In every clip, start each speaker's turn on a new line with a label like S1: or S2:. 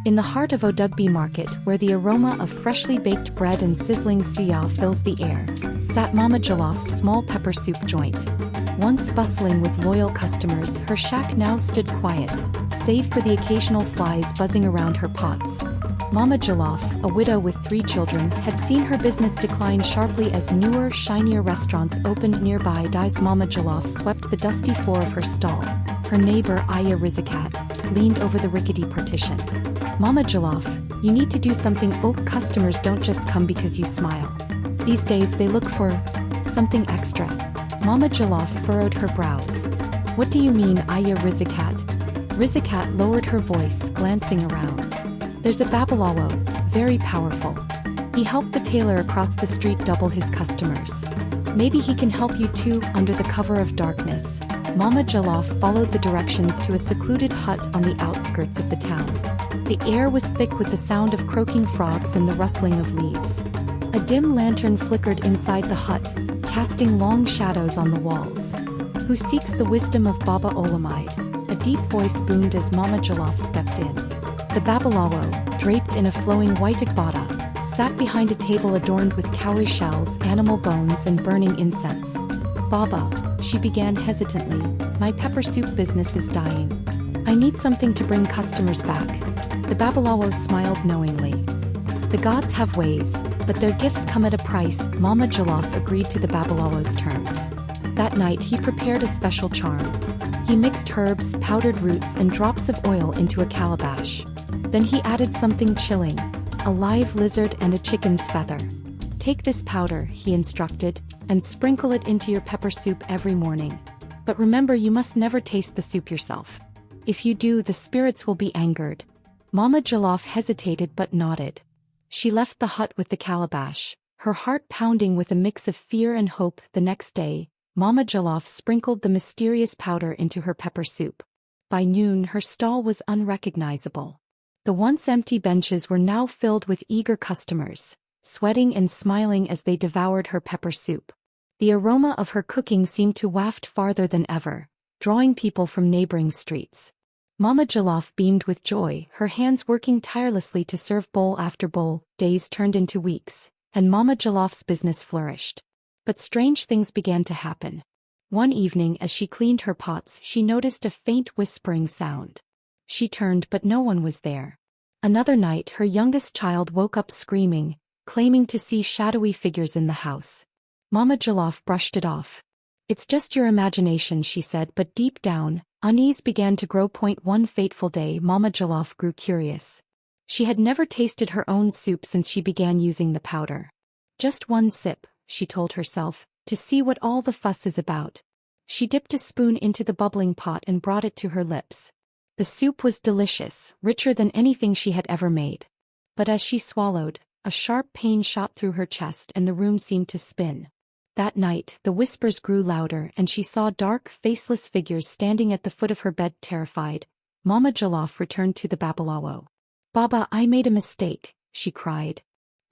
S1: In the heart of Odugby Market, where the aroma of freshly baked bread and sizzling suya fills the air, sat Mama Jolloff's small pepper soup joint. Once bustling with loyal customers, her shack now stood quiet, save for the occasional flies buzzing around her pots. Mama Jollof, a widow with 3 children, had seen her business decline sharply as newer, shinier restaurants opened nearby. Mama Jollof swept the dusty floor of her stall. Her neighbor, Aya Rizakat, leaned over the rickety partition. Mama Jollof, you need to do something. Customers don't just come because you smile. These days they look for something extra. Mama Jollof furrowed her brows. What do you mean, Aya Rizakat? Rizakat lowered her voice, glancing around. There's a Babalawo, very powerful. He helped the tailor across the street double his customers. Maybe he can help you too. Under the cover of darkness, Mama Jollof followed the directions to a secluded hut on the outskirts of the town. The air was thick with the sound of croaking frogs and the rustling of leaves. A dim lantern flickered inside the hut, casting long shadows on the walls. Who seeks the wisdom of Baba Olamide? A deep voice boomed as Mama Jollof stepped in. The Babalawo, draped in a flowing white agbada, sat behind a table adorned with cowrie shells, animal bones and burning incense. Baba, she began hesitantly, my pepper soup business is dying. I need something to bring customers back. The Babalawo smiled knowingly. The gods have ways, but their gifts come at a price. Mama Jollof agreed to the Babalawo's terms. That night he prepared a special charm. He mixed herbs, powdered roots and drops of oil into a calabash. Then he added something chilling, a live lizard and a chicken's feather. Take this powder, he instructed, and sprinkle it into your pepper soup every morning. But remember, you must never taste the soup yourself. If you do, the spirits will be angered. Mama Jollof hesitated but nodded. She left the hut with the calabash, her heart pounding with a mix of fear and hope. The next day, Mama Jollof sprinkled the mysterious powder into her pepper soup. By noon, her stall was unrecognizable. The once empty benches were now filled with eager customers, sweating and smiling as they devoured her pepper soup. The aroma of her cooking seemed to waft farther than ever, drawing people from neighboring streets. Mama Jollof beamed with joy, her hands working tirelessly to serve bowl after bowl. Days turned into weeks, and Mama Jollof's business flourished. But strange things began to happen. One evening as she cleaned her pots, she noticed a faint whispering sound. She turned but no one was there. Another night her youngest child woke up screaming, claiming to see shadowy figures in the house. Mama Jollof brushed it off. It's just your imagination, she said, but deep down, unease began to grow. One fateful day, Mama Jollof grew curious. She had never tasted her own soup since she began using the powder. Just one sip, she told herself, to see what all the fuss is about. She dipped a spoon into the bubbling pot and brought it to her lips. The soup was delicious, richer than anything she had ever made. But as she swallowed, a sharp pain shot through her chest and the room seemed to spin. That night, the whispers grew louder and she saw dark, faceless figures standing at the foot of her bed. Terrified, Mama Jollof returned to the Babalawo. Baba, I made a mistake, she cried.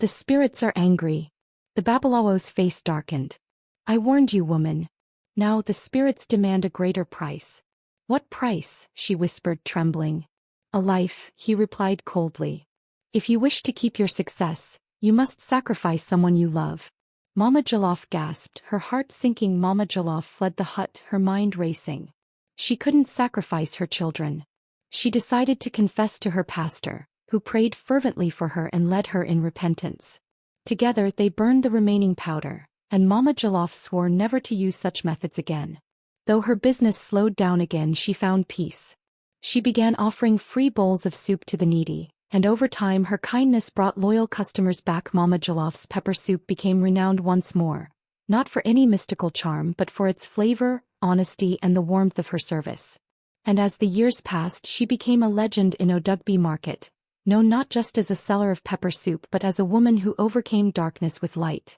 S1: The spirits are angry. The Babalawo's face darkened. I warned you, woman. Now the spirits demand a greater price. What price? She whispered, trembling. A life, he replied coldly. If you wish to keep your success, you must sacrifice someone you love. Mama Jollof gasped, her heart sinking. Mama Jollof fled the hut, her mind racing. She couldn't sacrifice her children. She decided to confess to her pastor, who prayed fervently for her and led her in repentance. Together they burned the remaining powder, and Mama Jollof swore never to use such methods again. Though her business slowed down again, she found peace. She began offering free bowls of soup to the needy, and over time her kindness brought loyal customers back. Mama Jollof's pepper soup became renowned once more, not for any mystical charm but for its flavor, honesty and the warmth of her service. And as the years passed, she became a legend in Odugby Market, known not just as a seller of pepper soup but as a woman who overcame darkness with light.